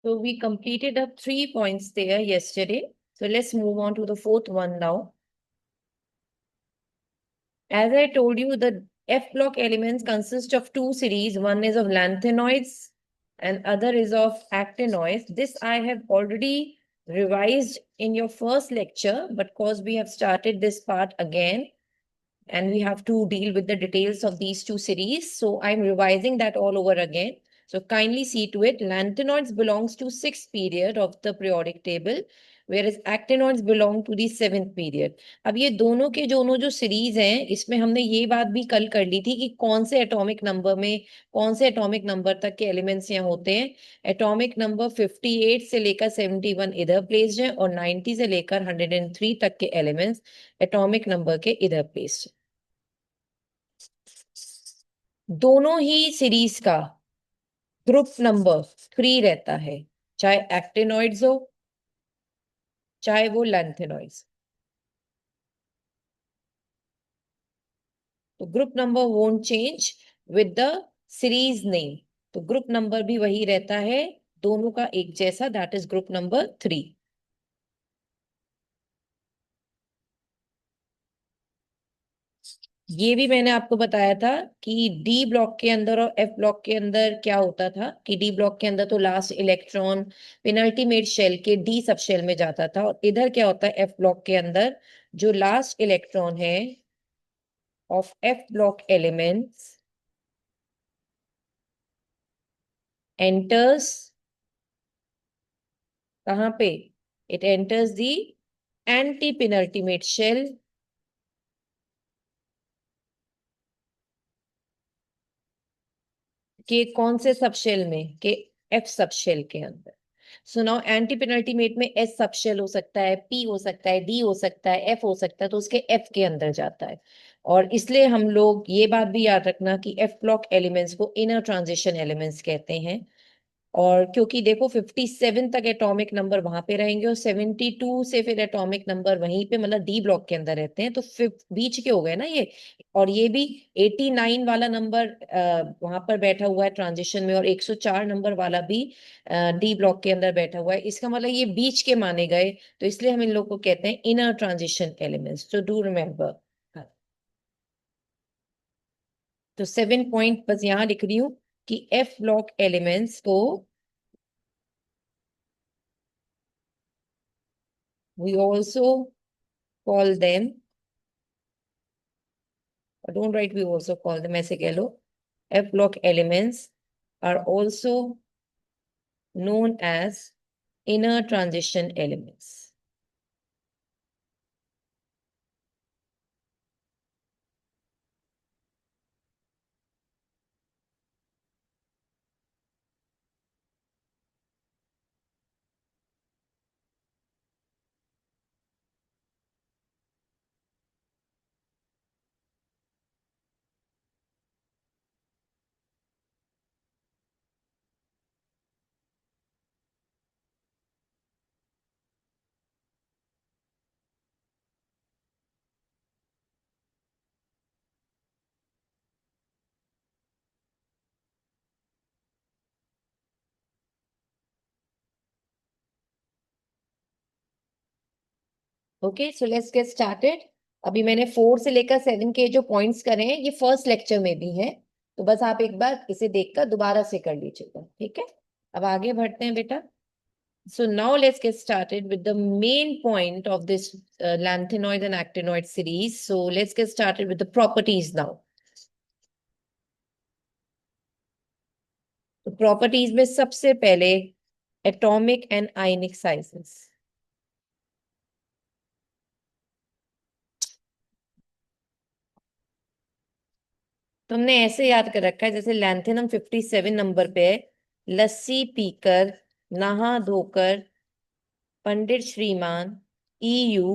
So we completed up 3 points there yesterday. So let's move on to the fourth one now. As I told you, the F block elements consist of two series. One is of lanthanoids and other is of actinoids. This I have already revised in your first lecture, but because we have started this part again and we have to deal with the details of these two series, so I'm revising that all over again. So kindly see to it. Lanthanoids belongs to 6th period of the periodic table, whereas actinoids belong to the 7th period. अब ये दोनों के दोनों जो series हैं, इसमें हमने ये बात भी कल कर ली थी कि कौन से एटॉमिक नंबर में कौन से एटॉमिक नंबर तक के एलिमेंट्स यहाँ होते हैं. एटॉमिक नंबर 58 से लेकर 71 इधर प्लेस्ड है और 90 से लेकर 103 तक के एलिमेंट्स एटॉमिक नंबर के इधर प्लेस्ड. दोनों ही सीरीज का ग्रुप नंबर 3 रहता है, चाहे एक्टिनॉइड्स हो चाहे वो लैंथेनॉइड्स. तो group number won't change with the series name. तो ग्रुप नंबर भी वही रहता है, दोनों का एक जैसा, दैट इज ग्रुप नंबर 3. ये भी मैंने आपको बताया था कि डी ब्लॉक के अंदर और एफ ब्लॉक के अंदर क्या होता था कि डी ब्लॉक के अंदर तो लास्ट इलेक्ट्रॉन पेनल्टीमेट शेल के डी सब शेल में जाता था, और इधर क्या होता है एफ ब्लॉक के अंदर, जो लास्ट इलेक्ट्रॉन है of F block elements enters कहाँ पे, it enters the antepenultimate shell के कौन से सबशेल में, के एफ सबशेल के अंदर. सो नाउ एंटी पेनल्टीमेट में एस सबशेल हो सकता है, पी हो सकता है, डी हो सकता है, एफ हो सकता है, तो उसके एफ के अंदर जाता है. और इसलिए हम लोग ये बात भी याद रखना कि एफ ब्लॉक एलिमेंट्स को इनर ट्रांजिशन एलिमेंट्स कहते हैं. और क्योंकि देखो 57 तक एटॉमिक नंबर वहां पे रहेंगे और 72 से फिर एटॉमिक नंबर वहीं पे मतलब डी ब्लॉक के अंदर रहते हैं, तो बीच के हो गए ना ये. और ये भी 89 वाला नंबर वहां पर बैठा हुआ है ट्रांजिशन में, और 104 नंबर वाला भी डी ब्लॉक के अंदर बैठा हुआ है. इसका मतलब ये बीच के माने गए, तो इसलिए हम इन लोग को कहते हैं इनर ट्रांजिशन एलिमेंट्स. तो डू रिमेम्बर. तो 7 पॉइंट बस यहाँ लिख रही हूँ कि एफ ब्लॉक एलिमेंट्स को we also call them, don't write we also call them, ऐसे कह लो, F block elements are also known as inner transition elements. Okay, so let's get started. अभी मैंने 4 से लेकर 7 के जो पॉइंट्स करे हैं ये फर्स्ट लेक्चर में भी हैं, तो बस आप एक बार इसे देखकर दोबारा से कर लीजिएगा, ठीक है. अब आगे बढ़ते हैं बेटा. So now let's get started with the main point of this lanthanoid and actinoid series. So let's get started with the properties now. तो प्रॉपर्टीज में सबसे पहले एटॉमिक एंड आयनिक साइजेस. तुमने ऐसे याद कर रखा है जैसे लैंथेनम 57 नंबर पे है, लस्सी पीकर नहा धोकर पंडित श्रीमान ईयू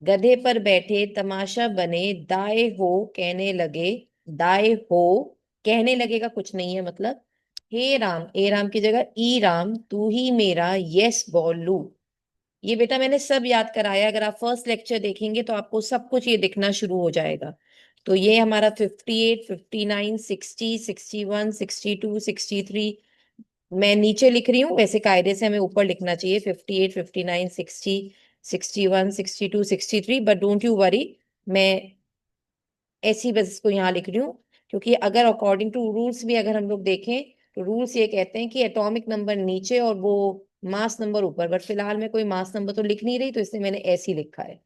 गधे पर बैठे तमाशा बने दाए हो कहने लगे. दाए हो कहने लगेगा कुछ नहीं है, मतलब हे राम, ए राम की जगह ई राम तू ही मेरा यस बोलू. ये बेटा मैंने सब याद कराया, अगर आप फर्स्ट लेक्चर देखेंगे तो आपको सब कुछ ये दिखना शुरू हो जाएगा. तो ये हमारा 58, 59, 60, 61, 62, 63 मैं नीचे लिख रही हूँ, वैसे कायदे से हमें ऊपर लिखना चाहिए 58, 59, 60, 61, 62, 63, बट डोंट यू वरी, मैं ऐसी बस इसको यहाँ लिख रही हूँ, क्योंकि अगर अकॉर्डिंग टू रूल्स भी अगर हम लोग देखें तो रूल्स ये कहते हैं कि एटॉमिक नंबर नीचे और वो मास नंबर ऊपर, बट फिलहाल मैं कोई मास नंबर तो लिख नहीं रही, तो इसलिए मैंने ऐसे ही लिखा है।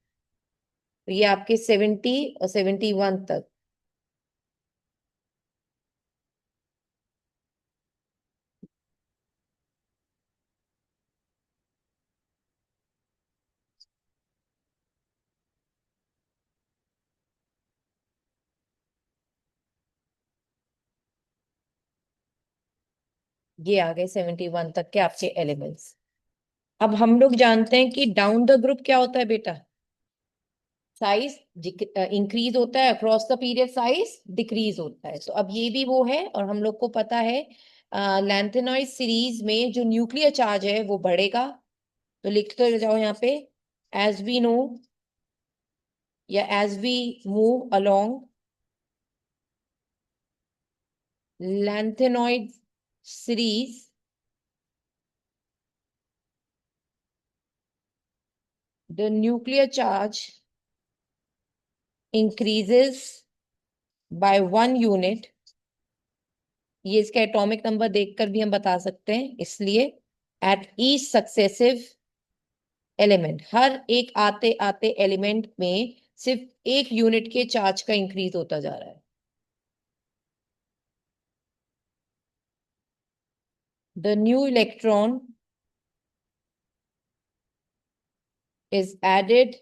तो ये आपके 70 और 71 तक। ये आ गए 71 तक के आपके एलिमेंट्स। अब हम लोग जानते हैं कि डाउन द ग्रुप क्या होता है बेटा, साइज इंक्रीज होता है, across the period size decrease होता है। तो अब ये भी वो है, और हम लोग को पता है लैंथेनॉइड सीरीज में जो न्यूक्लियर चार्ज है वो बढ़ेगा। तो लिखते जाओ यहाँ पे, एज वी नो या as we move along lengthenoid series, the nuclear charge increases by 1 unit। ये इसका एटॉमिक नंबर देखकर भी हम बता सकते हैं, इसलिए एट ईच सक्सेसिव एलिमेंट, हर एक आते आते एलिमेंट में सिर्फ 1 यूनिट के चार्ज का इंक्रीज होता जा रहा है। The new electron is added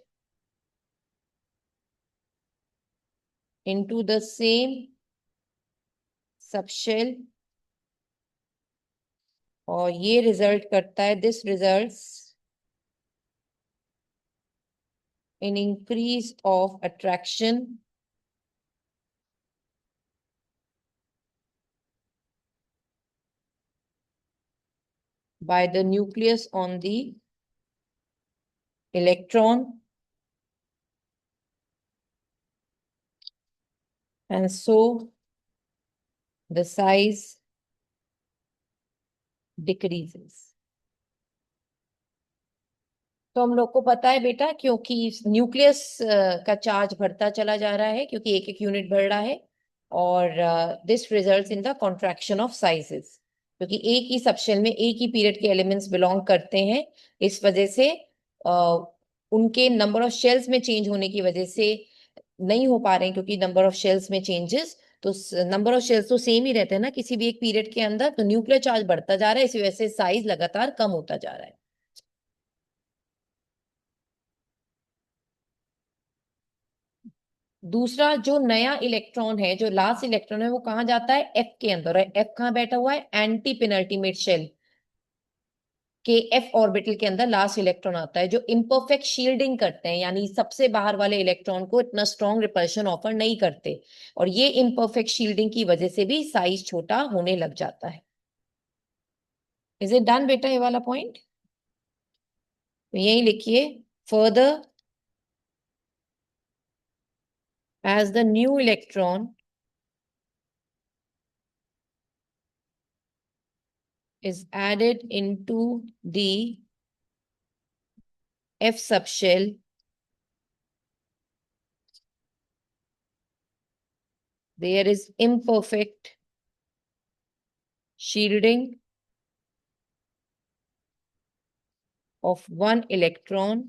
into the same subshell, और ये रिजल्ट करता है, this results in increase of attraction by the nucleus on the electron, and so the size decreases। तो हम लोग को पता है बेटा, क्योंकि न्यूक्लियस का चार्ज बढ़ता चला जा रहा है, क्योंकि एक एक यूनिट बढ़ रहा है, और this results in the contraction of sizes, क्योंकि एक ही सबशेल में एक ही पीरियड के एलिमेंट्स बिलोंग करते हैं। इस वजह से उनके नंबर ऑफ शेल्स में चेंज होने की वजह से नहीं हो पा रहे हैं, क्योंकि नंबर ऑफ शेल्स में चेंजेस, तो नंबर ऑफ शेल्स तो सेम ही रहते हैं ना किसी भी एक पीरियड के अंदर, तो न्यूक्लियर चार्ज बढ़ता जा रहा है, इसी वजह से साइज लगातार कम होता जा रहा है। दूसरा, जो नया इलेक्ट्रॉन है, जो लास्ट इलेक्ट्रॉन है, वो कहाँ जाता है, एफ के अंदर, और एफ कहाँ बैठा हुआ है, एंटी पेनल्टीमेट शेल के एफ ऑर्बिटल के अंदर लास्ट इलेक्ट्रॉन आता है, जो इम्परफेक्ट शील्डिंग करते हैं, यानी सबसे बाहर वाले इलेक्ट्रॉन को इतना स्ट्रॉन्ग रिपल्शन ऑफर नहीं करते, और ये इम्परफेक्ट शील्डिंग की वजह से भी साइज छोटा होने लग जाता है। इज इट डन बेटा ये वाला पॉइंट? तो यही लिखिए, further as the new electron is added into the F subshell, there is imperfect shielding of one electron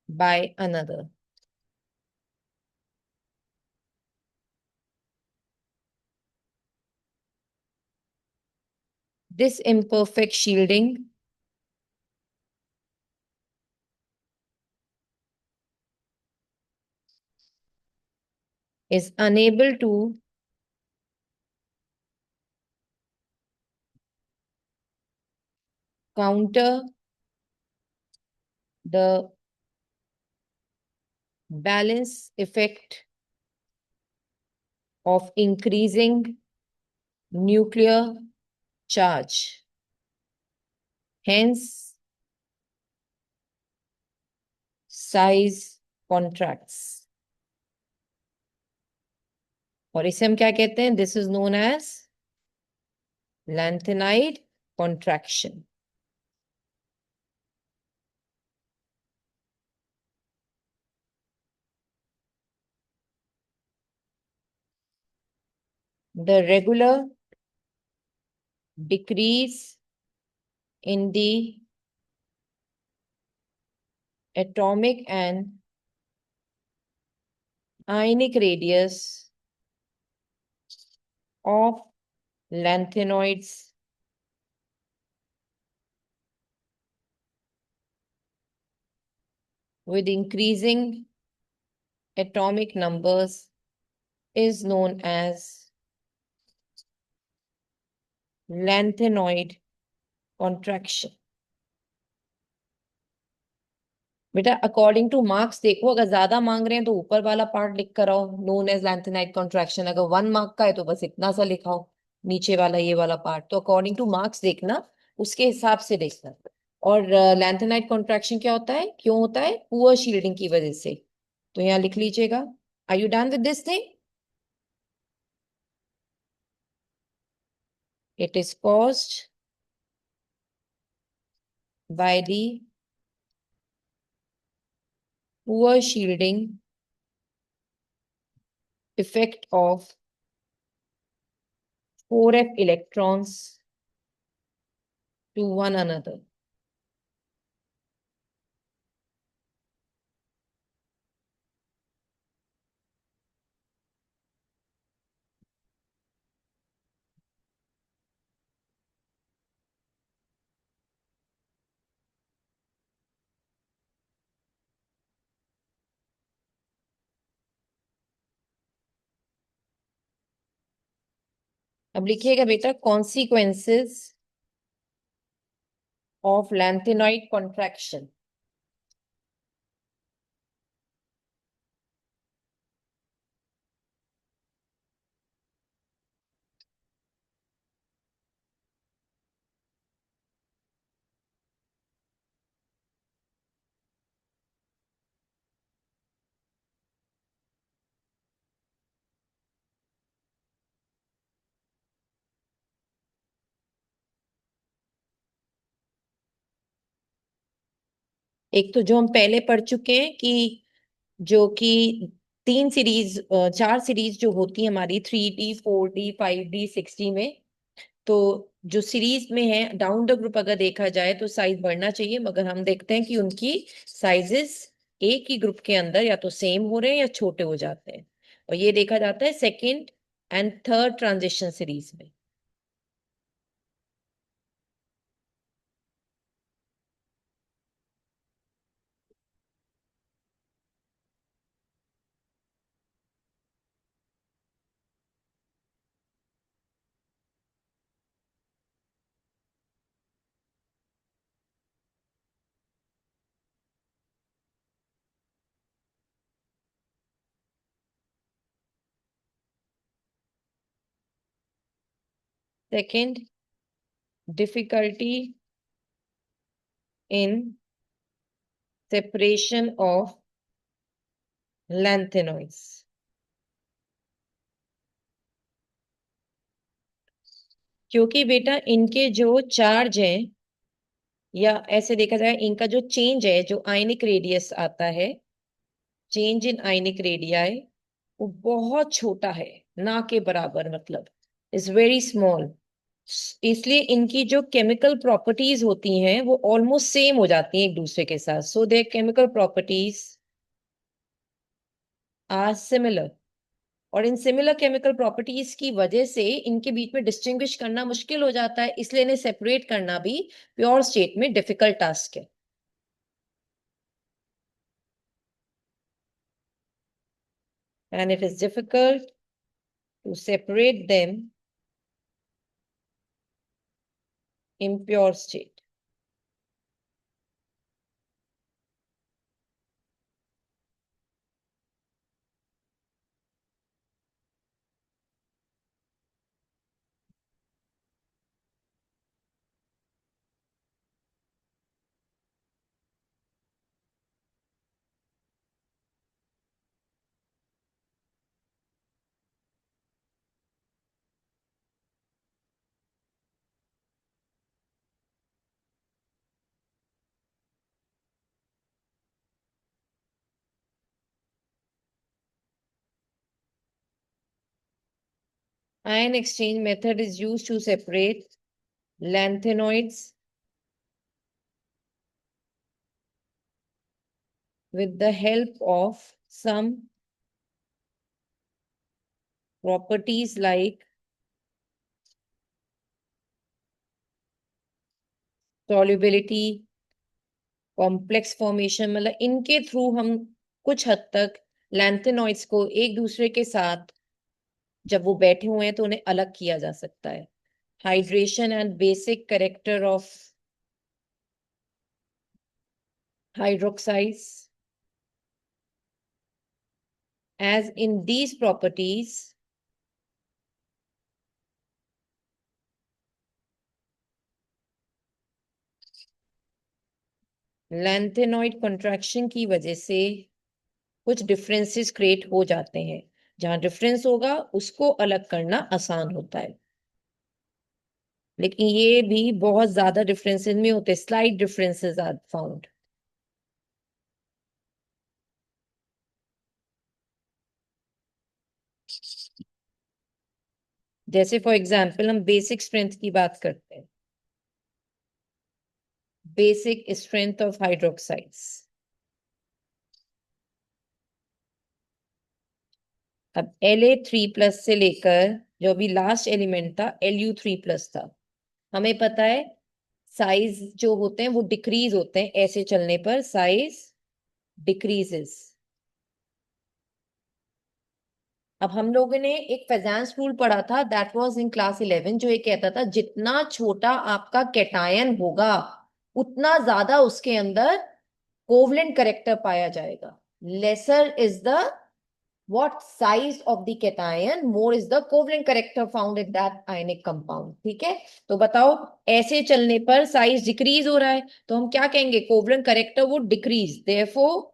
by another। This imperfect shielding is unable to counter the balance effect of increasing nuclear charge. Hence, size contracts। और इसे हम क्या कहते हैं, this is known as lanthanide contraction. The regular decrease in the atomic and ionic radius of lanthanoids with increasing atomic numbers is known as lanthanoid contraction. बेटा according two marks देखो, अगर ज्यादा मांग रहे हैं तो ऊपर वाला पार्ट लिख कर आओ, नोन एज लैंथेनाइड कॉन्ट्रैक्शन। अगर 1 मार्क का है तो बस इतना सा लिखाओ, नीचे वाला ये वाला पार्ट। तो अकॉर्डिंग टू मार्क्स देखना, उसके हिसाब से देखना। और लैंथेनाइड कॉन्ट्रैक्शन क्या होता है, क्यों होता है? पुअर शील्डिंग की वजह से। तो यहाँ लिख लीजिएगा। Are you done with this thing? It is caused by the poor shielding effect of 4f electrons to one another. अब लिखिएगा बेटा, consequences of lanthanoid contraction. एक तो जो हम पहले पढ़ चुके हैं कि जो कि 3 सीरीज 4 सीरीज जो होती है हमारी, 3D 4D 5D 6D में। तो जो सीरीज में है डाउन द ग्रुप अगर देखा जाए तो साइज बढ़ना चाहिए, मगर हम देखते हैं कि उनकी साइजेस एक ही ग्रुप के अंदर या तो सेम हो रहे हैं या छोटे हो जाते हैं। और ये देखा जाता है second and third transition series में। Second, difficulty in separation of lanthanoids. क्योंकि बेटा इनके जो चार्ज है, या ऐसे देखा जाए इनका जो चेंज है, जो आयनिक रेडियस आता है, चेंज इन आयनिक रेडियाई, वो बहुत छोटा है, ना के बराबर, मतलब इज वेरी स्मॉल। इसलिए इनकी जो केमिकल प्रॉपर्टीज होती हैं वो ऑलमोस्ट सेम हो जाती हैं एक दूसरे के साथ। So their chemical properties are similar. और इन सिमिलर केमिकल प्रॉपर्टीज की वजह से इनके बीच में डिस्टिंग्विश करना मुश्किल हो जाता है, इसलिए इन्हें सेपरेट करना भी प्योर स्टेट में डिफिकल्ट टास्क है। And it is difficult to separate them in pure state. Ion exchange method is used to separate lanthanoids with the help of some properties like solubility, complex formation, मतलब इनके through हम कुछ हद तक lanthanoids को एक दूसरे के साथ जब वो बैठे हुए हैं तो उन्हें अलग किया जा सकता है. Hydration and basic character of hydroxides, as in these properties lanthanoid contraction की वजह से कुछ डिफरेंसेस क्रिएट हो जाते हैं. जहां डिफरेंस होगा उसको अलग करना आसान होता है, लेकिन ये भी बहुत ज्यादा डिफरेंसेस में होते हैं. Slight differences are found. जैसे फॉर एग्जांपल हम बेसिक स्ट्रेंथ की बात करते हैं. Basic strength of hydroxides. अब La3+ से लेकर जो अभी लास्ट एलिमेंट था Lu3+ था. हमें पता है साइज जो होते हैं वो डिक्रीज होते हैं, ऐसे चलने पर साइज डिक्रीजेस. अब हम लोगों ने एक फेजांस रूल पढ़ा था, दैट वाज इन क्लास 11, जो ये कहता था जितना छोटा आपका कैटायन होगा उतना ज्यादा उसके अंदर कोवलेंट करेक्टर पाया जाएगा. Lesser is the what size of the cation, more is the covalent character found in that ionic compound. ठीक है, तो बताओ ऐसे चलने पर साइज डिक्रीज हो रहा है तो हम क्या कहेंगे, covalent character would decrease, therefore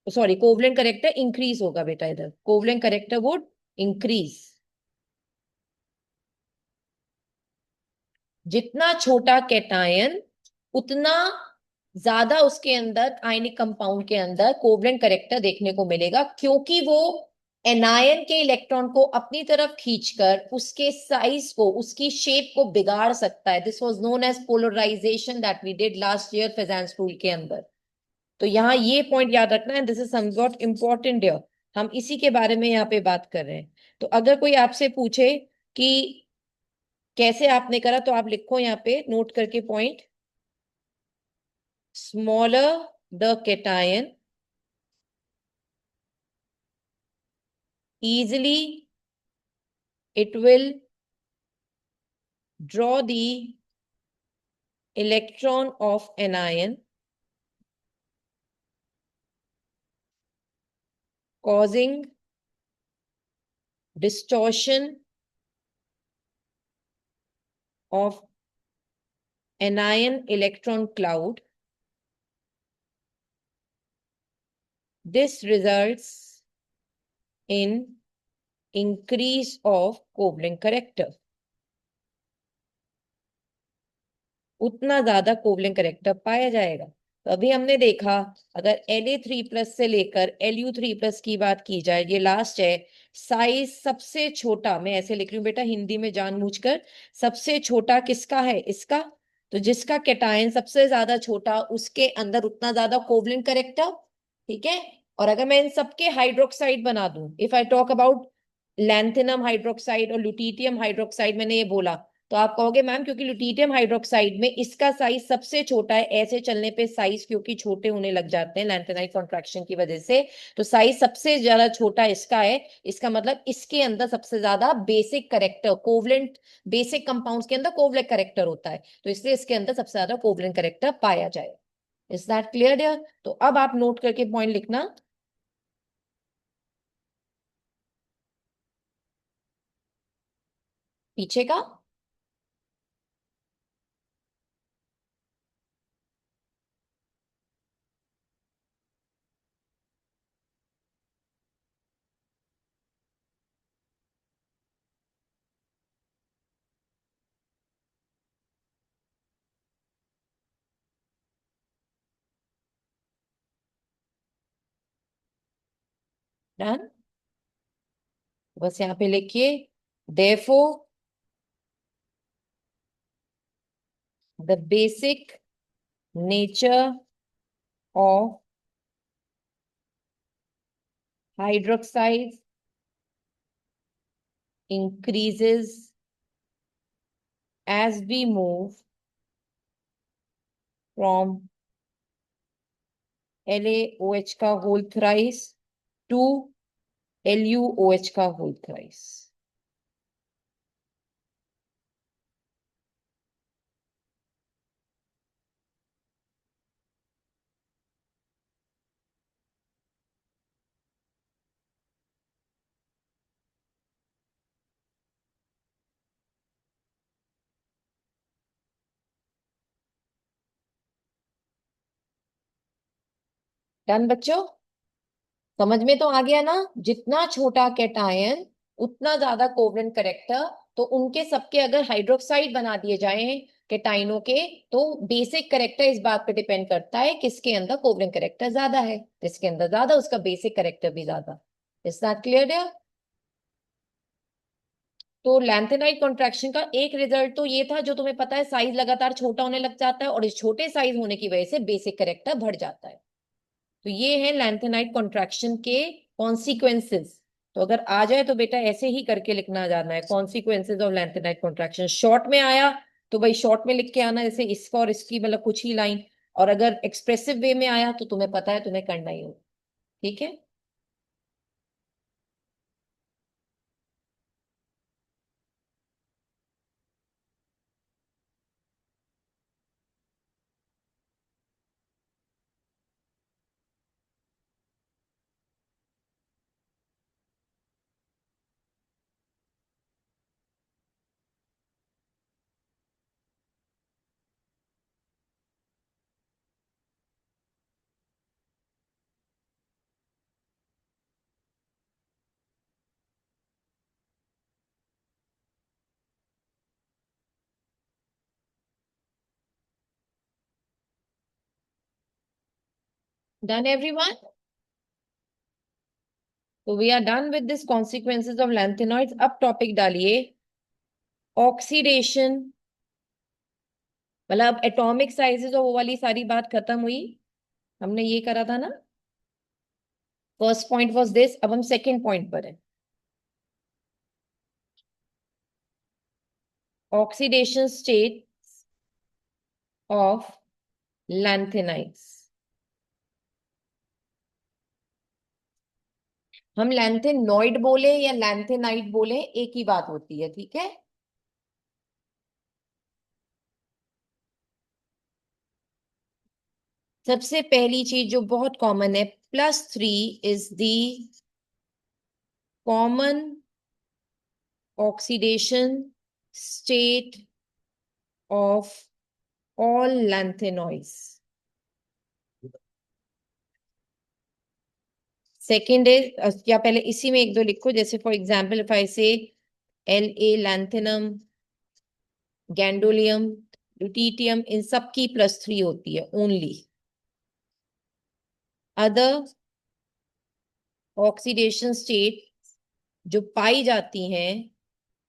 sorry covalent character increase होगा बेटा. इधर कोवलेंट करेक्टर वुड इंक्रीज. जितना छोटा कैटायन उतना ज्यादा उसके अंदर आयनिक कंपाउंड के अंदर कोवलेंट करेक्टर देखने को मिलेगा, क्योंकि वो एनायन के इलेक्ट्रॉन को अपनी तरफ खींचकर उसके साइज को, उसकी शेप को बिगाड़ सकता है. This was known as polarisation that we did last year Fajans rule के अंदर. तो यहाँ ये पॉइंट याद रखना है, this is somewhat important here. हम इसी के बारे में यहाँ पे बात कर रहे हैं. तो अगर कोई आपसे पूछे कि कैसे आपने करा, तो आप लिखो यहाँ पे नोट करके point. Smaller the cation, easily it will draw the electron of anion, causing distortion of anion electron cloud. This results in increase of covalent character. उतना ज्यादा कोवलेंट करेक्टर पाया जाएगा. तो अभी हमने देखा अगर La3+ से लेकर Lu3+ की बात की जाए, ये लास्ट है. साइज सबसे छोटा, मैं ऐसे लिख रही हूँ बेटा हिंदी में जानबूझकर, सबसे छोटा किसका है, इसका. तो जिसका कैटायन सबसे ज्यादा छोटा उसके अंदर उतना ज्यादा कोवलेंट करेक्टर. ठीक है. और अगर मैं इन सबके हाइड्रोक्साइड बना दूं, if I talk about lanthanum hydroxide और ल्यूटीटियम हाइड्रोक्साइड, मैंने ये बोला, तो आप कहोगे मैम क्योंकि ल्यूटीटियम हाइड्रोक्साइड में इसका साइज सबसे छोटा है, ऐसे चलने पे साइज क्योंकि छोटे होने लग जाते हैं लैंथेनाइड कॉन्ट्रैक्शन की वजह से, तो साइज सबसे ज्यादा छोटा इसका है. इसका मतलब इसके अंदर सबसे ज्यादा basic character, covalent, basic compounds के अंदर कोवलेंट करेक्टर होता है, तो इसलिए इसके अंदर सबसे ज्यादा कोवलेंट करेक्टर पाया जाए. Is that clear dear? तो अब आप नोट करके पॉइंट लिखना. पीछे का डन. बस यहाँ पे लिखिए, therefore the basic nature of hydroxides increases as we move from LaOH का whole thrice to LuOH का whole thrice. डन बच्चों, समझ में तो आ गया ना? जितना छोटा कैटायन उतना ज्यादा कोवलेंट करेक्टर। तो उनके सबके अगर हाइड्रोक्साइड बना दिए जाएं कैटाइनों के, तो बेसिक करेक्टर इस बात पे डिपेंड करता है किसके अंदर कोवलेंट करेक्टर ज्यादा है। जिसके अंदर ज्यादा, उसका बेसिक करेक्टर भी ज्यादा। Is that clear? तो लैंथेनाइड कॉन्ट्रैक्शन का एक रिजल्ट तो ये था, जो तुम्हें पता है, साइज लगातार छोटा होने लग जाता है और इस छोटे साइज होने की वजह से बेसिक करेक्टर बढ़ जाता है। तो ये है लैंथेनाइड कॉन्ट्रैक्शन के कॉन्सिक्वेंसेस। तो अगर आ जाए तो बेटा ऐसे ही करके लिखना जाना है, consequences of lanthanide contraction. Short में आया तो भाई शॉर्ट में लिख के आना, जैसे इसका और इसकी मतलब कुछ ही लाइन। और अगर एक्सप्रेसिव वे में आया तो तुम्हें पता है, तुम्हें करना ही होगा। ठीक है? Done everyone? तो we are done with this consequences of lanthanoids. अब टॉपिक डालिए ऑक्सीडेशन, मतलब एटॉमिक साइजेस और वो वाली सारी बात खत्म हुई। हमने ये करा था ना, फर्स्ट पॉइंट वाज दिस। अब हम सेकंड पॉइंट पर है, ऑक्सीडेशन स्टेट ऑफ लैंथेनाइड्स। हम लैंथेनॉइड बोले या लैंथेनाइड बोले, एक ही बात होती है। ठीक है? सबसे पहली चीज जो बहुत कॉमन है, +3 is the common oxidation state of all lanthanoids. Second is, या पहले इसी में एक दो लिखो, जैसे फॉर एग्जाम्पल इफ आई से La लैंथेनम, गैंडोलियम, ल्यूटीटियम, इन सब की +3 होती है ओनली। अदर ऑक्सीडेशन स्टेट जो पाई जाती हैं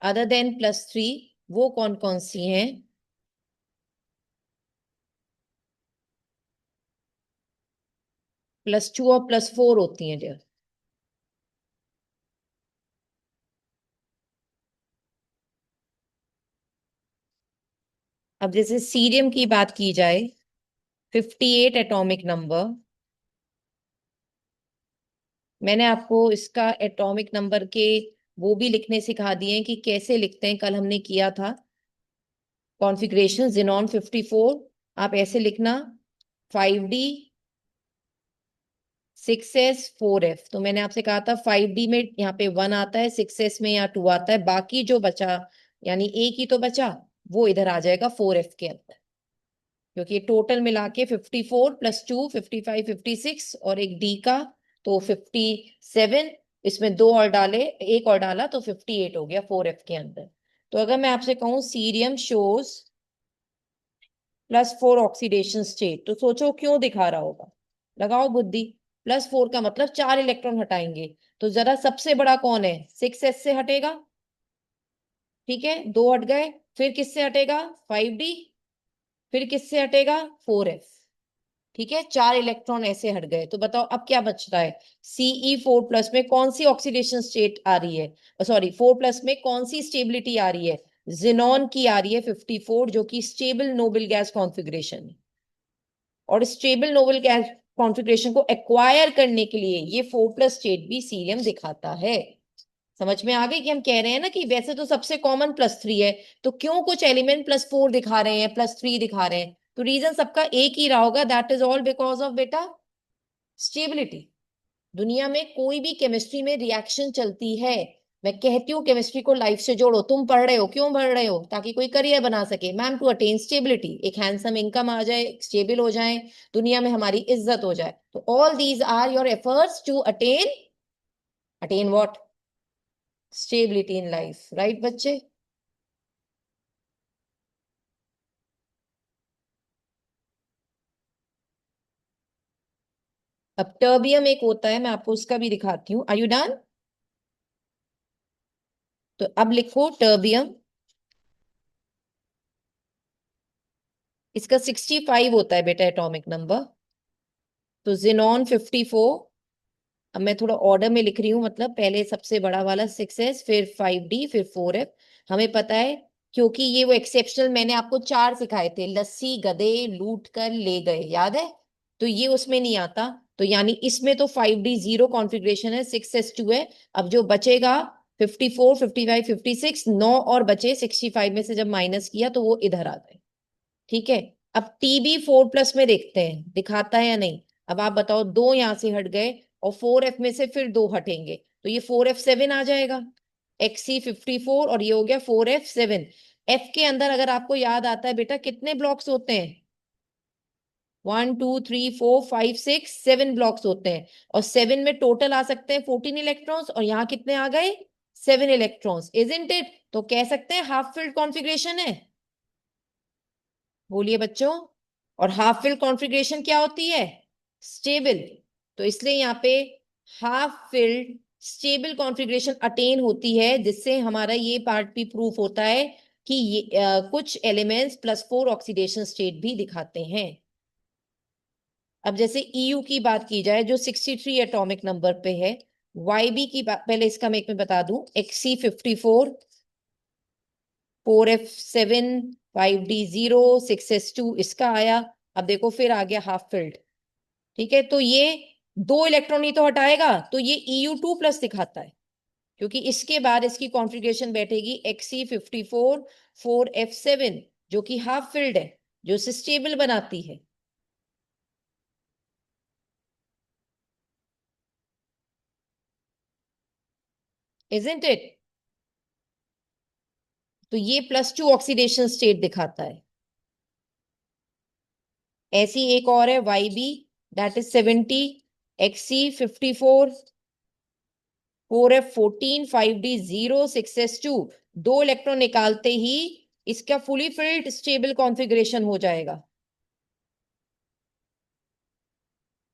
अदर देन +3, वो कौन कौन सी हैं? +2 और +4 होती हैं डियर। अब जैसे सीरियम की बात की जाए, 58 एटॉमिक नंबर। मैंने आपको इसका एटॉमिक नंबर के वो भी लिखने सिखा दिए हैं कि कैसे लिखते हैं, कल हमने किया था कॉन्फ़िगरेशन। ज़ीनॉन 54 आप ऐसे लिखना, 5d 6s 4f। तो मैंने आपसे कहा था 5d में यहाँ पे 1 आता है, 6s में यहाँ 2 आता है, बाकी जो बचा यानी एक ही तो बचा, वो इधर आ जाएगा 4f के अंदर। क्योंकि टोटल मिला के 54 +2 55 56 और एक डी का, तो 57। इसमें दो और डाले, एक और डाला तो 58 हो गया 4f के अंदर। तो अगर मैं आपसे कहूं सीरियम शोज +4 ऑक्सीडेशन स्टेट, तो सोचो क्यों दिखा रहा होगा? लगाओ बुद्धि। +4 का मतलब 4 इलेक्ट्रॉन हटाएंगे। तो जरा सबसे बड़ा कौन है, 6s से हटेगा, ठीक है, 2 हट गए। फिर किससे हटेगा, 5d। फिर किससे हटेगा, 4f। ठीक है, 4 इलेक्ट्रॉन ऐसे हट गए। तो बताओ अब क्या बच रहा है, Ce4+ में कौन सी ऑक्सीडेशन स्टेट आ रही है, सॉरी 4+ में कौन सी स्टेबिलिटी आ रही है, जिनॉन की आ रही है 54, जो कि स्टेबल नोबल गैस कॉन्फ़िगरेशन है। और स्टेबल नोबल गैस कॉन्फ़िगरेशन को एक्वायर करने के लिए ये 4+ स्टेट भी सीरियम दिखाता है। समझ में आ गई कि हम कह रहे हैं ना कि वैसे तो सबसे कॉमन +3 है, तो क्यों कुछ एलिमेंट +4 दिखा रहे हैं, +3 दिखा रहे हैं, तो रीजन सबका एक ही रहा होगा, that is all because of बेटा स्टेबिलिटी। दुनिया में कोई भी केमिस्ट्री में रिएक्शन चलती है, मैं कहती हूँ केमिस्ट्री को लाइफ से जोड़ो, तुम पढ़ रहे हो, क्यों पढ़ रहे हो, ताकि कोई करियर बना सके मैम, टू अटेन स्टेबिलिटी, एक हैंडसम इनकम आ जाए, स्टेबल हो जाए, दुनिया में हमारी इज्जत हो जाए। तो all these are your efforts to attain, attain what, stability in life, right बच्चे। अब टर्बियम एक होता है, मैं आपको उसका भी दिखाती हूँ, आर यू डन। तो अब लिखो टर्बियम, इसका 65 होता है बेटा एटॉमिक नंबर। तो जिनॉन 54। अब मैं थोड़ा ऑर्डर में लिख रही हूँ, मतलब पहले सबसे बड़ा वाला 6s, फिर 5d, फिर 4f। हमें पता है, क्योंकि ये वो एक्सेप्शनल मैंने आपको 4 सिखाए थे, लस्सी गधे लूट कर ले गए, याद है, तो ये उसमें नहीं आता। तो यानी इसमें तो 5d जीरो कॉन्फ़िगरेशन है, 6s2 है। अब जो बचेगा 54, 55, 56, 9 और बचे 65 में से जब माइनस किया तो वो इधर आ गए। ठीक है, अब TB4+ में देखते हैं दिखाता है या नहीं। अब आप बताओ, 2 यहां से हट गए और 4f में से फिर 2 हटेंगे, तो ये 4f7 आ जाएगा, Xc54, और ये हो गया 4f7। f के अंदर अगर आपको याद आता है बेटा कितने ब्लॉक्स होते हैं, 1 2 3 4 5 6 7 ब्लॉक्स होते हैं, और 7 में टोटल आ सकते हैं 14 इलेक्ट्रॉन्स, और यहाँ कितने आ गए, 7 इलेक्ट्रॉन्स, इजंट इट। तो कह सकते हैं हाफ फिल्ड कॉन्फ़िगरेशन है, बोलिए बच्चों। और हाफ फिल्ड कॉन्फ़िगरेशन क्या होती है, स्टेबल। तो इसलिए यहाँ पे half filled stable configuration attain होती है, जिससे हमारा ये पार्ट भी प्रूफ होता है कि ये कुछ एलिमेंट्स +4 ऑक्सीडेशन स्टेट भी दिखाते हैं। अब जैसे EU की बात की जाए जो 63 एटॉमिक नंबर पे है, YB की बात, पहले इसका मैं एक में बता दूं, Xc54, 4f7, 5d0, 6s2 इसका आया। अब देखो फिर आ गया हाफ फिल्ड, ठीक है, तो ये 2 इलेक्ट्रॉन ही तो हटाएगा, तो ये EU2+ दिखाता है, क्योंकि इसके बाद इसकी कॉन्फ़िगरेशन बैठेगी Xc54, 4f7, जो कि हाफ फिल्ड है, जो इसे स्टेबल बनाती है, इजंट इट। तो ये +2 ऑक्सीडेशन स्टेट दिखाता है। ऐसी एक और है YB, that is 70, Xc54, 4f14, 5d0, 6s2, 2 electron निकालते ही इसका फुली फिल्ड स्टेबल कॉन्फ़िगरेशन हो जाएगा।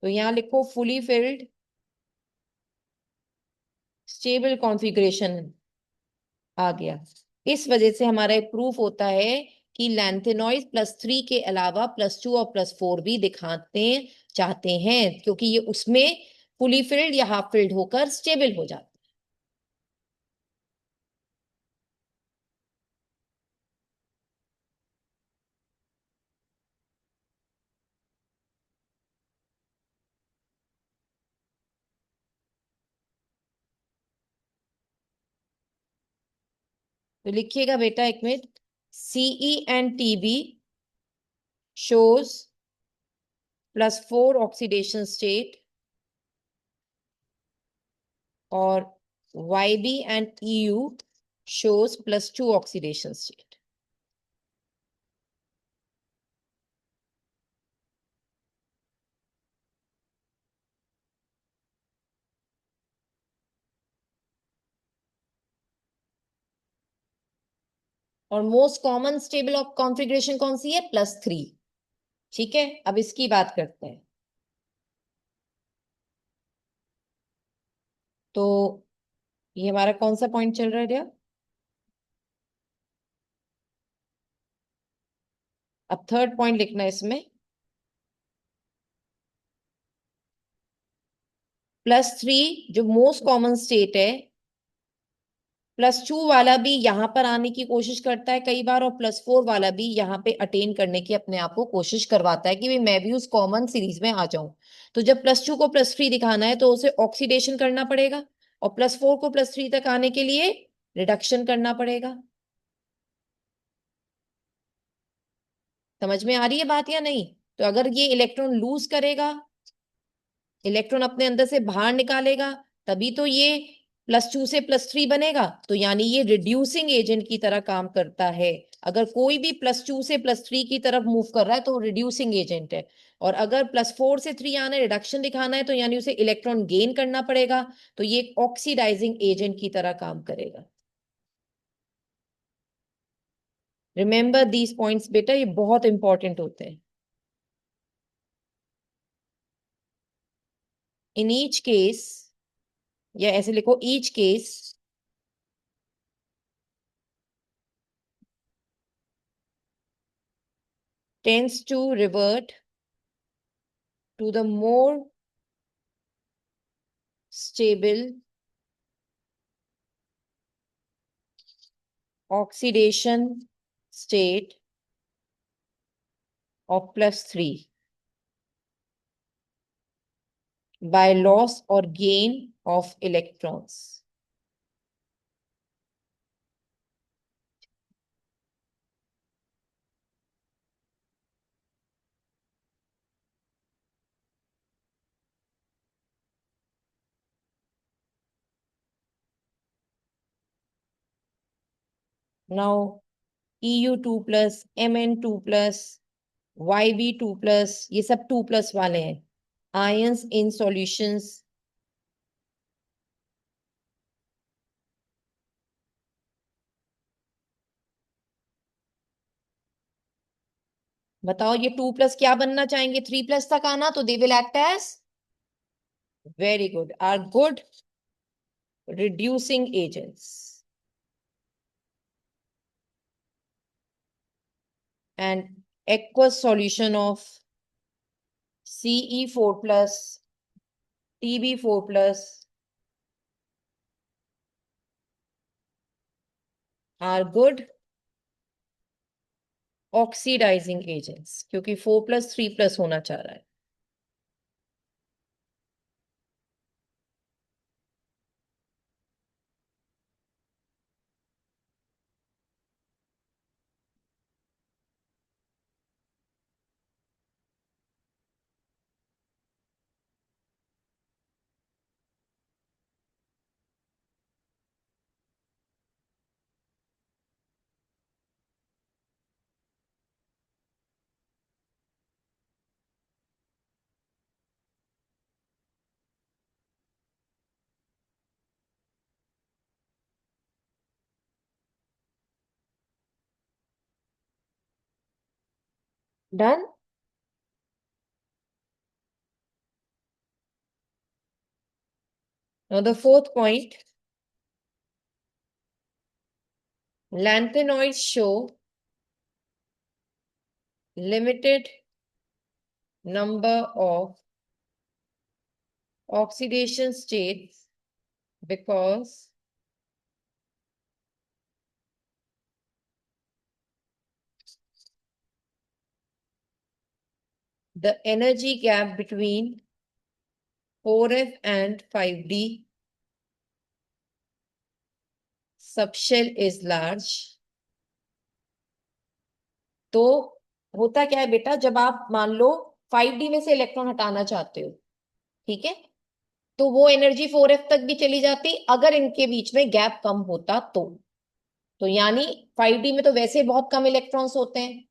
तो यहां लिखो फुली फिल्ड स्टेबल कॉन्फ़िगरेशन आ गया। इस वजह से हमारा प्रूफ होता है कि लैंथेनॉइड +3 के अलावा +2 और +4 भी दिखाते चाहते हैं, क्योंकि ये उसमें फुली फिल्ड या हाफ फिल्ड होकर स्टेबल हो जाते हैं। तो लिखिएगा बेटा एक minute, CE and TB shows +4 oxidation state, और YB and EU shows +2 oxidation state. और most common stable of configuration कौन सी है, +3। ठीक है, अब इसकी बात करते हैं। तो ये हमारा कौन सा पॉइंट चल रहा है रिया? अब थर्ड पॉइंट लिखना है इसमें। +3 जो मोस्ट कॉमन स्टेट है, +2 वाला भी यहाँ पर आने की कोशिश करता है कई बार, और +4 वाला भी यहाँ पे अटेन करने की अपने आप को कोशिश करवाता है कि भाई मैं भी उस कॉमन सीरीज में आ जाऊं। तो जब +2 को +3 दिखाना है तो उसे ऑक्सीडेशन करना पड़ेगा, और +4 को +3 तक आने के लिए रिडक्शन करना पड़ेगा। समझ में आ रही है बात या नहीं? तो अगर ये इलेक्ट्रॉन लूज करेगा, इलेक्ट्रॉन अपने अंदर से बाहर निकालेगा, तभी तो ये +2 से +3 बनेगा। तो यानी ये रिड्यूसिंग एजेंट की तरह काम करता है। अगर कोई भी +2 से +3 की तरफ मूव कर रहा है तो रिड्यूसिंग एजेंट है, और अगर +4 से 3 आना है, रिडक्शन दिखाना है, तो यानी उसे इलेक्ट्रॉन गेन करना पड़ेगा। तो ये ऑक्सीडाइजिंग एजेंट की तरह काम करेगा। रिमेंबर दीज पॉइंट्स बेटा, ये बहुत इंपॉर्टेंट होते हैं। इन ईच केस, या ऐसे लिखो, each case tends to revert to the more stable oxidation state of +3 by loss or gain of electrons. Now Eu2 plus, Mn2 plus, Yb2 plus, ये सब 2 plus वाले हैं, ions in solutions बताओ ये 2 plus क्या बनना चाहेंगे? 3 plus तक आना, तो they will act as very good, are good reducing agents. And aqueous solution of Ce4 plus, Tb4 plus are good oxidizing agents, क्योंकि 4 plus 3 plus होना चाह रहा है। Done? Now the fourth point, lanthanoids show limited number of oxidation states because the energy gap between 4f and 5d subshell is large. तो होता क्या है बेटा, जब आप मान लो 5d में से इलेक्ट्रॉन हटाना चाहते हो, ठीक है, तो वो एनर्जी 4f तक भी चली जाती अगर इनके बीच में गैप कम होता तो यानी 5d में तो वैसे बहुत कम इलेक्ट्रॉन्स होते हैं,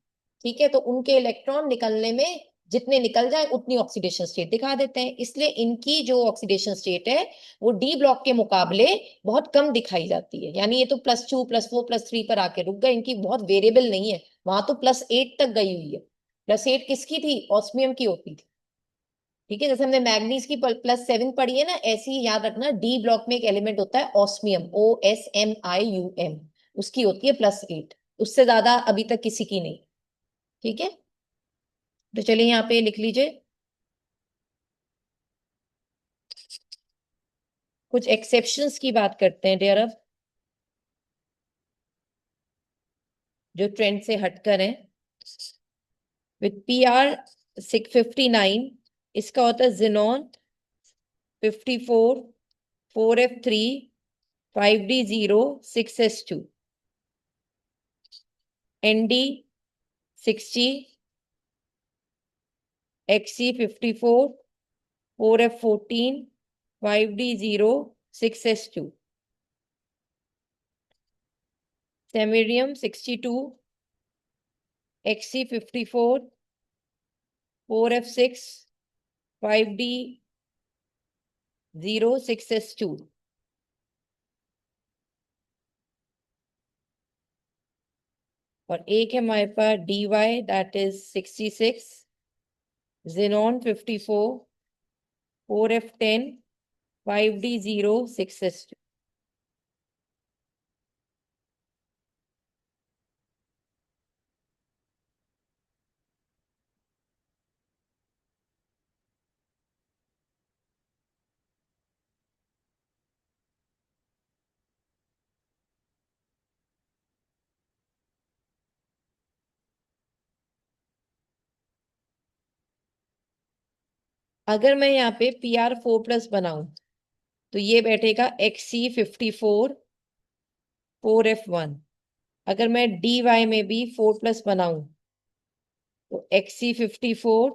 ठीक है, तो उनके इलेक्ट्रॉन निकलने में जितने निकल जाए उतनी ऑक्सीडेशन स्टेट दिखा देते हैं, इसलिए इनकी जो ऑक्सीडेशन स्टेट है वो डी ब्लॉक के मुकाबले बहुत कम दिखाई जाती है। यानी ये तो +2 +4 +3 पर आके रुक गए, इनकी बहुत वेरिएबल नहीं है, वहां तो +8 तक गई हुई है। +8 किसकी थी? ऑस्मियम की होती थी। ठीक है, जैसे हमने मैग्नीज की +7 पढ़ी है ना, ऐसे ही याद रखना डी ब्लॉक में एक एलिमेंट होता है ऑस्मियम, OSMIUM, उसकी होती है +8, उससे ज्यादा अभी तक किसी की नहीं। ठीक है, तो चलिए यहाँ पे लिख लीजिए। कुछ एक्सेप्शंस की बात करते हैं डियर, अब जो ट्रेंड से हटकर है। विथ PR659 इसका होता है xenon 54 4F3 5D0 6S2, ND60 XC54 4F14 5D0 6S2, Samarium 62 XC54 4F6 5D0 6S2। और एक है हमारे पास DY that is 66 Xenon 54 4F10 5D0 6S2। अगर मैं यहाँ पे PR4+ बनाऊं तो ये बैठेगा XC54 4F1। अगर मैं DY में भी 4+ बनाऊं तो XC54,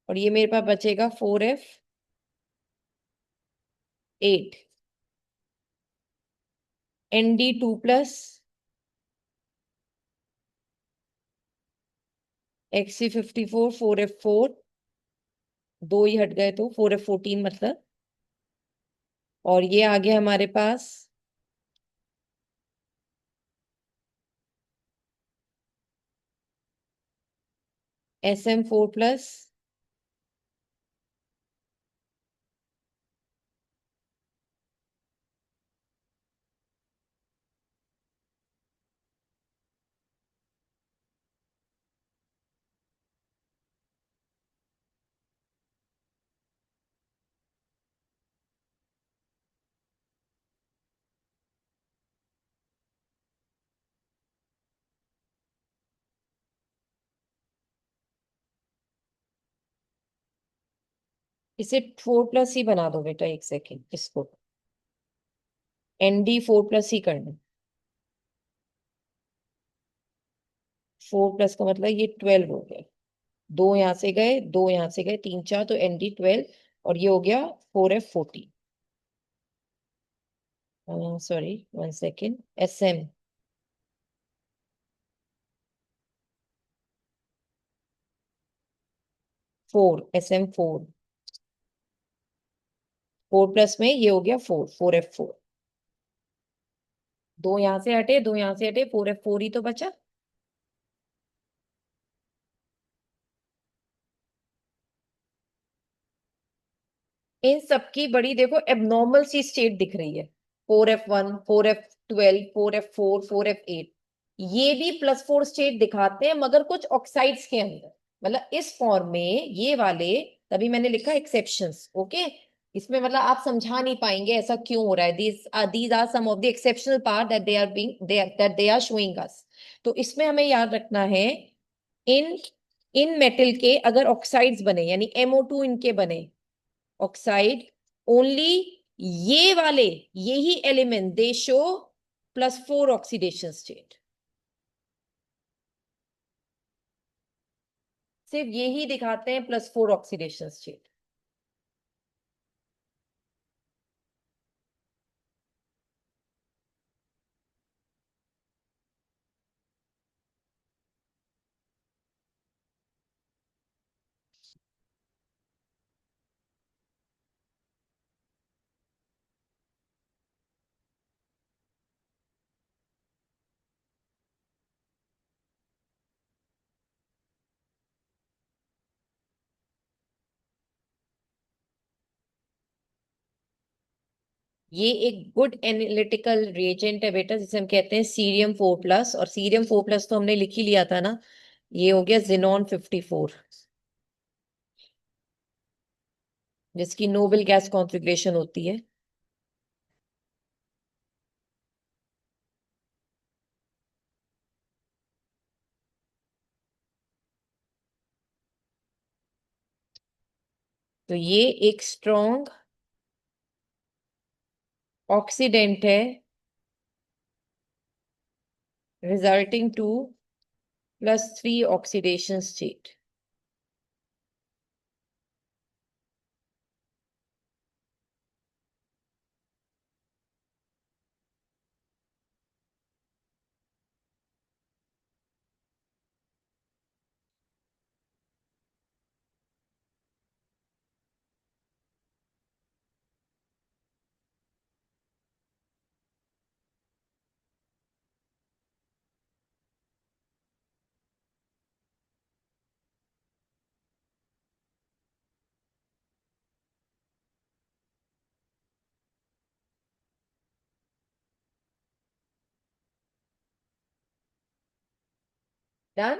और ये मेरे पास बचेगा 4F8, ND2+ XC54 4F4, दो ही हट गए तो 4F14 मतलब। और ये आ गया हमारे पास SM4+। इसे 4+ ही बना दो बेटा, एक सेकेंड, इसको ND4+ ही करना। 4+ का मतलब ये 12 हो गया, दो यहाँ से गए, दो यहाँ से गए, 3 4, तो ND12। और ये हो गया 4F14, सॉरी 1 सेकेंड, SM4 4+ में ये हो गया 4F4। दो यहाँ से हटे, दो यहाँ से हटे, 4F4 ही तो बचा। इन सबकी बड़ी देखो एबनॉर्मल सी स्टेट दिख रही है, 4F1 4F12 4F4 4F8, ये भी +4 स्टेट दिखाते हैं मगर कुछ ऑक्साइड्स के अंदर, मतलब इस फॉर्म में ये वाले। तभी मैंने लिखा एक्सेप्शंस, ओके। इसमें मतलब आप समझा नहीं पाएंगे ऐसा क्यों हो रहा है, these are some of the exceptional part that they are being that they are showing us. तो इसमें हमें याद रखना है, इन इन मेटल के अगर ऑक्साइड्स बने यानी MO2 इनके बने ऑक्साइड, ओनली ये वाले, यही एलिमेंट दे शो +4 ऑक्सीडेशन स्टेट, सिर्फ यही दिखाते हैं +4 ऑक्सीडेशन स्टेट। ये एक गुड एनालिटिकल रिएजेंट है बेटा, जिसे हम कहते हैं सीरियम 4+, और सीरियम 4+ तो हमने लिख ही लिया था ना, ये हो गया Xenon 54, जिसकी नोबल गैस कॉन्फ़िगरेशन होती है। तो ये एक स्ट्रॉन्ग ऑक्सीडेंट है, resulting to +3 oxidation state. Done.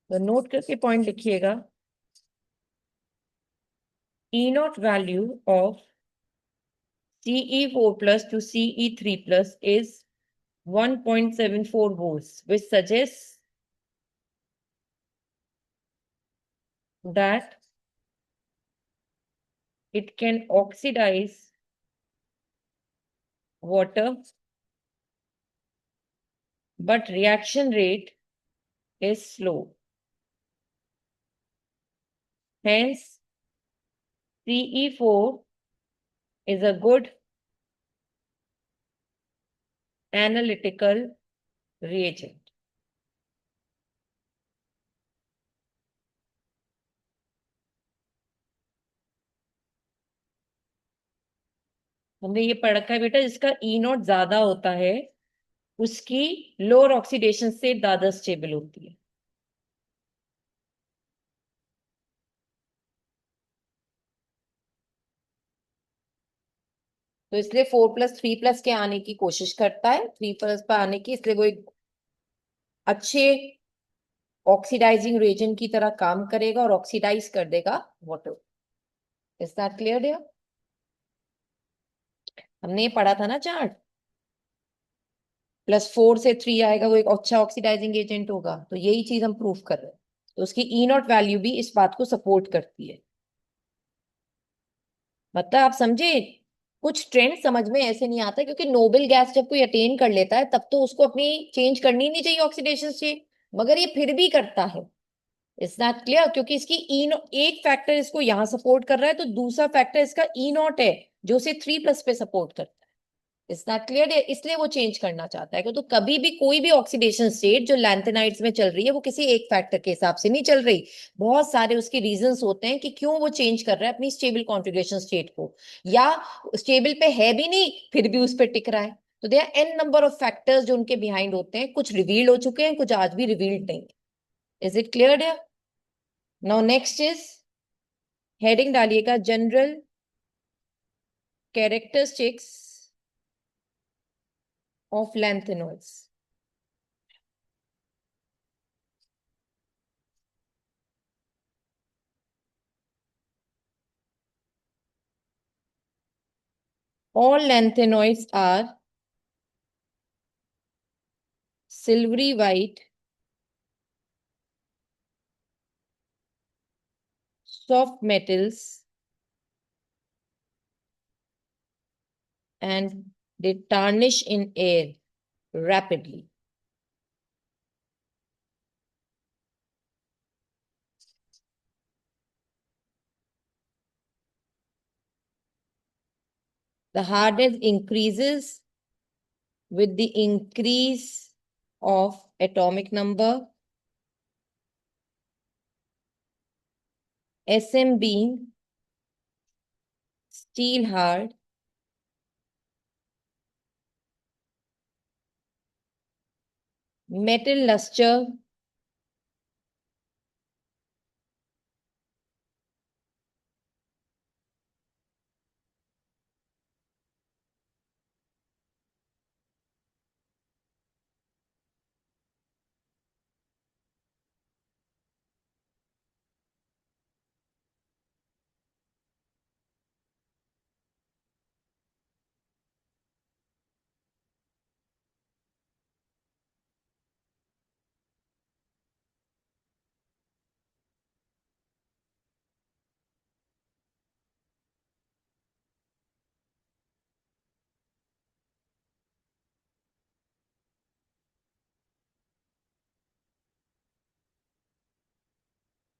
तो नोट करके पॉइंट लिखिएगा। E0 value of Ce4+ to Ce3+ is 1.74 volts, which suggests that it can oxidize water, but reaction rate is slow. Hence, Ce4 is a good analytical reagent. हमने ये पढ़ रखा है बेटा, जिसका E0 ज्यादा होता है उसकी लोअर ऑक्सीडेशन से ज्यादा स्टेबल होती है। तो इसलिए 4+3+ के आने की कोशिश करता है, 3+ पर आने की, इसलिए वो एक अच्छे ऑक्सीडाइजिंग रेजेंट की तरह काम करेगा और ऑक्सीडाइज कर देगा water. Is that clear dear? हमने ये पढ़ा था ना चार्ट, +4 से 3 आएगा, वो एक अच्छा ऑक्सीडाइजिंग एजेंट होगा, तो यही चीज हम प्रूव कर रहे हैं। तो उसकी E0 वैल्यू भी इस बात को सपोर्ट करती है। मतलब आप समझे, कुछ ट्रेंड समझ में ऐसे नहीं आता, क्योंकि नोबल गैस जब कोई अटेन कर लेता है तब तो उसको अपनी चेंज करनी नहीं चाहिए ऑक्सीडेशन स्टेट, मगर ये फिर भी करता है। Is that clear? क्योंकि इसकी एक फैक्टर इसको यहां सपोर्ट कर रहा है, तो दूसरा फैक्टर इसका E0 है जो उसे 3+ पे सपोर्ट करता है। Is that clear? इसलिए वो चेंज करना चाहता है। तो कभी भी कोई भी ऑक्सीडेशन स्टेट जो लैंथेनाइड्स में चल रही है वो किसी एक फैक्टर के हिसाब से नहीं चल रही, बहुत सारे उसके रीजंस होते हैं कि क्यों वो चेंज कर रहा है अपनी स्टेबल कॉन्फ़िगरेशन स्टेट को, या स्टेबल पे है भी नहीं फिर भी उस पर टिक रहा है। तो they are N number of factors जो उनके बिहाइंड होते हैं, कुछ रिवील्ड हो चुके हैं, कुछ आज भी रिवील्ड नहीं है। Is it clear? Now next is, heading डालिएगा general characteristics of lanthanoids. All lanthanoids are silvery white, soft metals, and they tarnish in air rapidly. The hardness increases with the increase of atomic number, Sm being steel hard, metal luster,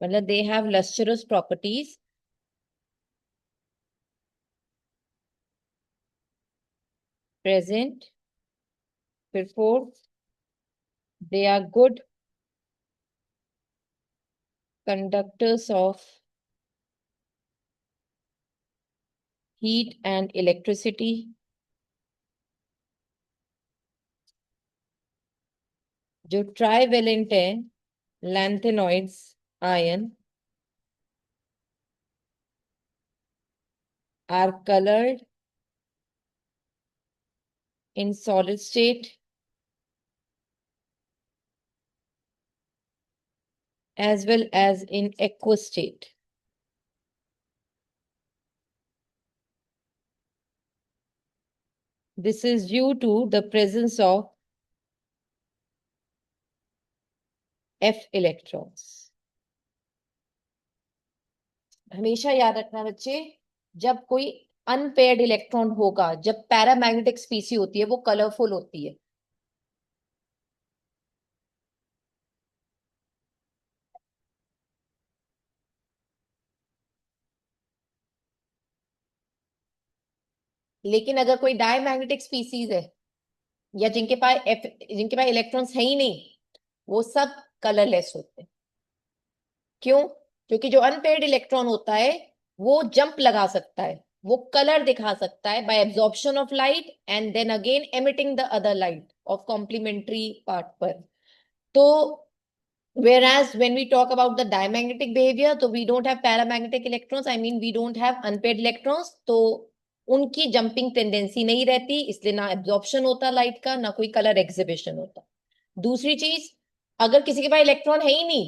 मतलब they have lustrous properties. Present. फिर fourth, they are good conductors of heat and electricity. जो trivalent है lanthanoids ion are colored in solid state as well as in aqueous state. This is due to the presence of F electrons. हमेशा याद रखना बच्चे, जब कोई unpaired electron होगा, जब पैरामैग्नेटिक स्पीसी होती है, वो कलरफुल होती है. लेकिन अगर कोई डायमैग्नेटिक स्पीसीज है या जिनके पास इलेक्ट्रॉन्स है ही नहीं, वो सब कलरलेस होते हैं. क्यों? क्योंकि जो अनपेयर्ड इलेक्ट्रॉन होता है वो जंप लगा सकता है, वो कलर दिखा सकता है by absorption of light and then again emitting the other light of complementary part पर. तो whereas when we talk about the diamagnetic behavior, तो we don't have paramagnetic electrons, I mean we don't have unpaired electrons, तो उनकी jumping tendency नहीं रहती, इसलिए ना absorption होता लाइट का, ना कोई कलर एग्जिबिशन होता. दूसरी चीज, अगर किसी के पास इलेक्ट्रॉन है ही नहीं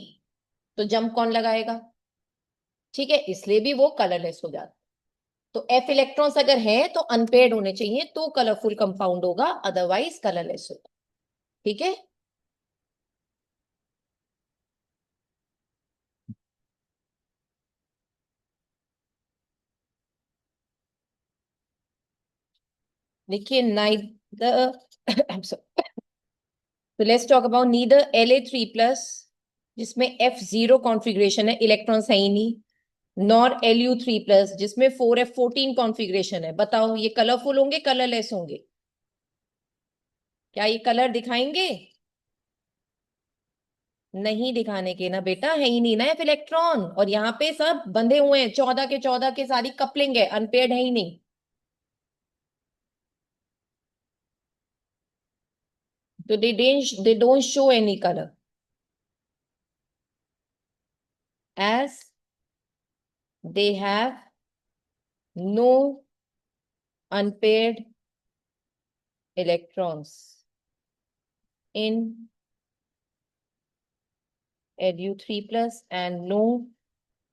तो जंप कौन लगाएगा? ठीक है, इसलिए भी वो कलरलेस हो जाता. तो एफ इलेक्ट्रॉन्स अगर हैं तो अनपेयर्ड होने चाहिए, तो कलरफुल कंपाउंड होगा, अदरवाइज कलरलेस होगा. ठीक है. देखिए नाइदर तो let's talk about neither La3+, जिसमें F0 कॉन्फ़िगरेशन है, इलेक्ट्रॉन्स है ही नहीं, नॉर Lu3+, जिसमें 4f14 कॉन्फ़िगरेशन है. बताओ ये कलरफुल होंगे कलरलेस होंगे? क्या ये कलर दिखाएंगे? नहीं दिखाने के ना बेटा, है ही नहीं ना एफ इलेक्ट्रॉन, और यहाँ पे सब बंधे हुए हैं, 14 के सारी कपलिंग है, अनपेयर्ड है ही नहीं. तो they don't show any color as they have no unpaired electrons in Lu3+ and no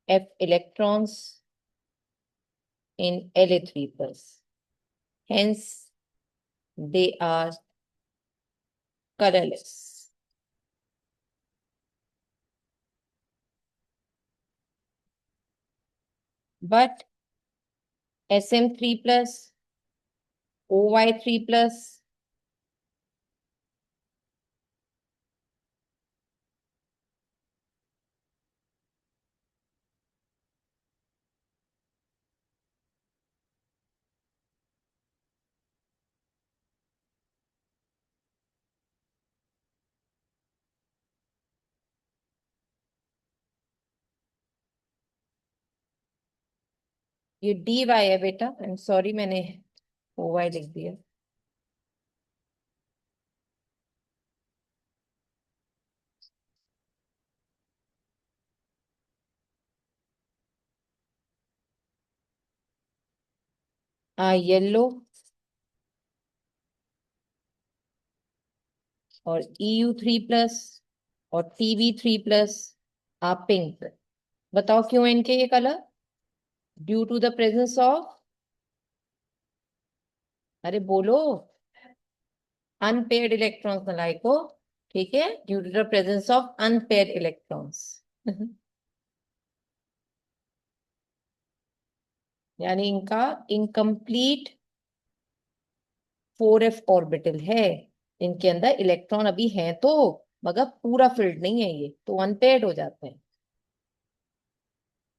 F electrons in La3+. Hence, they are colorless. But Sm3+, OY3+, ये डी वाई है बेटा, आई एम सॉरी, मैंने ओ Y लिख दिया। Yellow, और EU3+, और TB3+, pink. बताओ क्यों इनके ये colour? Due to the presence of, अरे बोलो, अनपेयर्ड इलेक्ट्रॉन्स नलाइको। ठीक है, due to the presence of unpaired electrons. यानी इनका इनकम्प्लीट 4f ऑर्बिटल है। इनके अंदर इलेक्ट्रॉन अभी हैं तो, मगर पूरा फिल्ड नहीं है, ये तो अनपेयर्ड हो जाते हैं।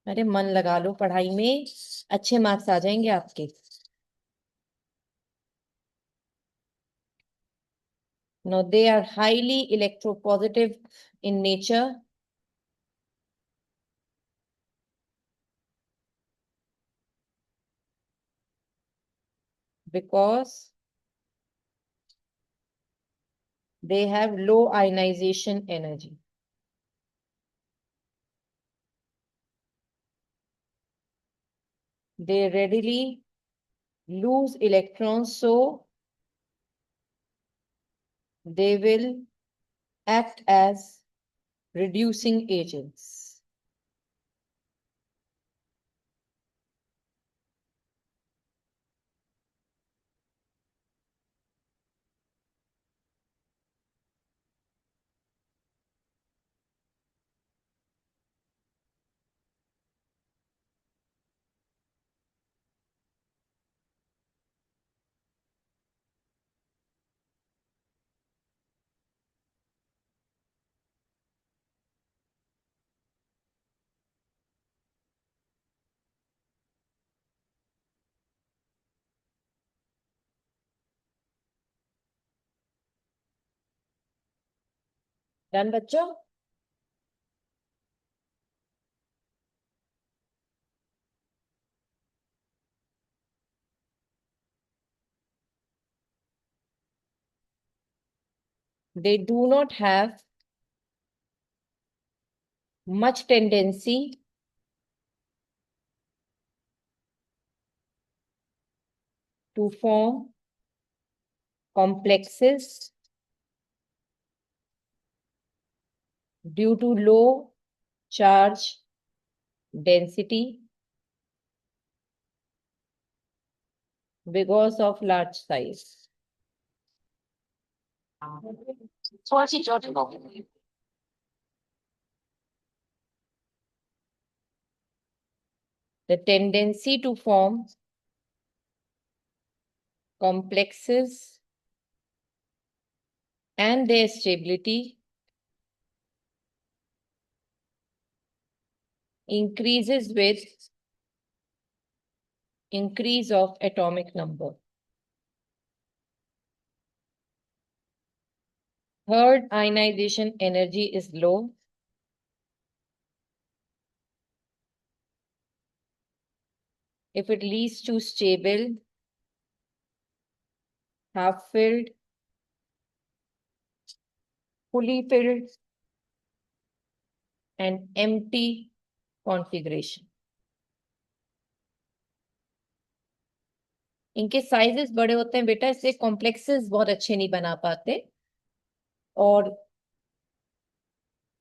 अरे मन लगा लो पढ़ाई में, अच्छे मार्क्स आ जाएंगे आपके। Now they are highly electropositive in nature because they have low ionization energy. They readily lose electrons, so they will act as reducing agents. Done, बच्चों? They do not have much tendency to form complexes due to low charge density because of large size. The tendency to form complexes and their stability increases with increase of atomic number. Third, ionization energy is low. If it leads to stable, half filled, fully filled, and empty configuration. इनके sizes बड़े होते हैं बेटा, इसलिए complexes बहुत अच्छे नहीं बना पाते। और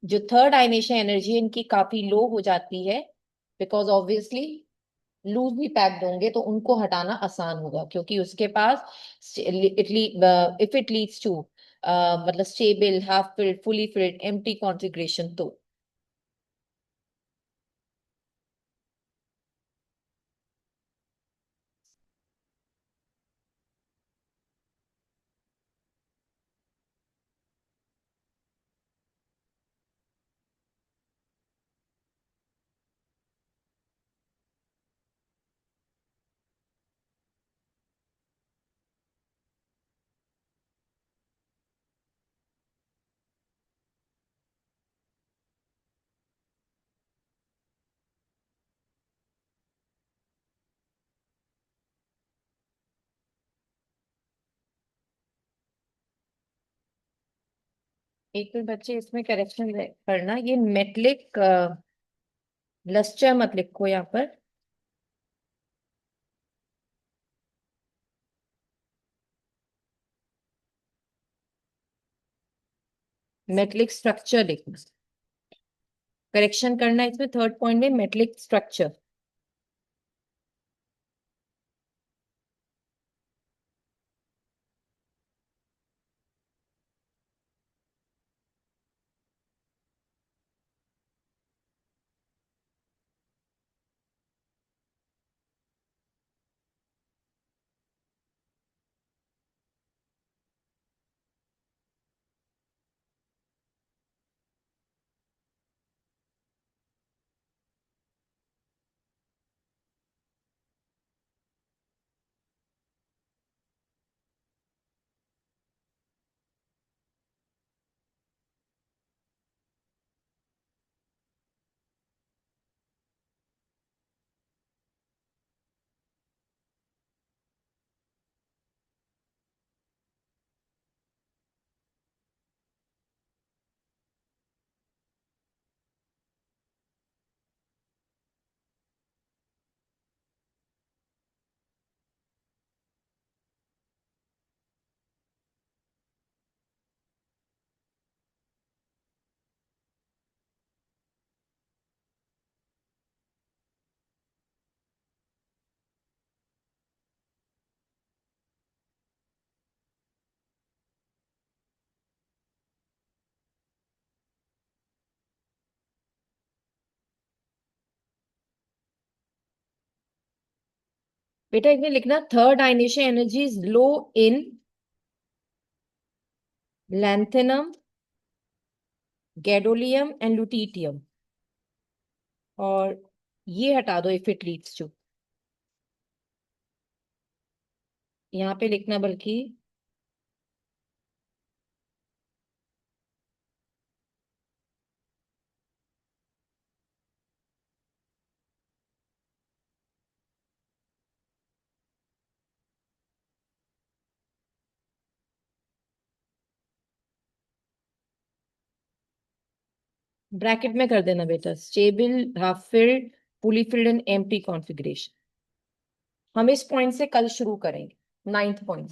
जो थर्ड आयनेशन एनर्जी इनकी काफी लो हो जाती है, बिकॉज ऑब्वियसली लूजली पैक्ड होंगे तो उनको हटाना आसान होगा, क्योंकि उसके पास इफ इट लीड्स टू मतलब stable, half filled, fully filled, empty configuration, तो एक मिनट बच्चे, इसमें करेक्शन करना, ये मेटलिक लस्टर मत लिखो यहाँ पर। मेटलिक स्ट्रक्चर लिखना, करेक्शन करना इसमें थर्ड पॉइंट में मेटलिक स्ट्रक्चर। बेटा इसमें लिखना third ionisation energy is low in lanthanum, gadolinium and lutetium. और ये हटा दो इफ इट लीड्स टू, यहाँ पे लिखना बल्कि ब्रैकेट में कर देना बेटा, stable, half filled, fully filled and empty configuration. हम इस पॉइंट से कल शुरू करेंगे, 9th पॉइंट।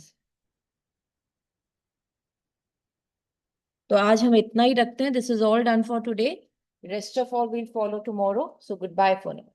तो आज हम इतना ही रखते हैं। This is all done for today, rest of all will follow tomorrow, so good bye for now.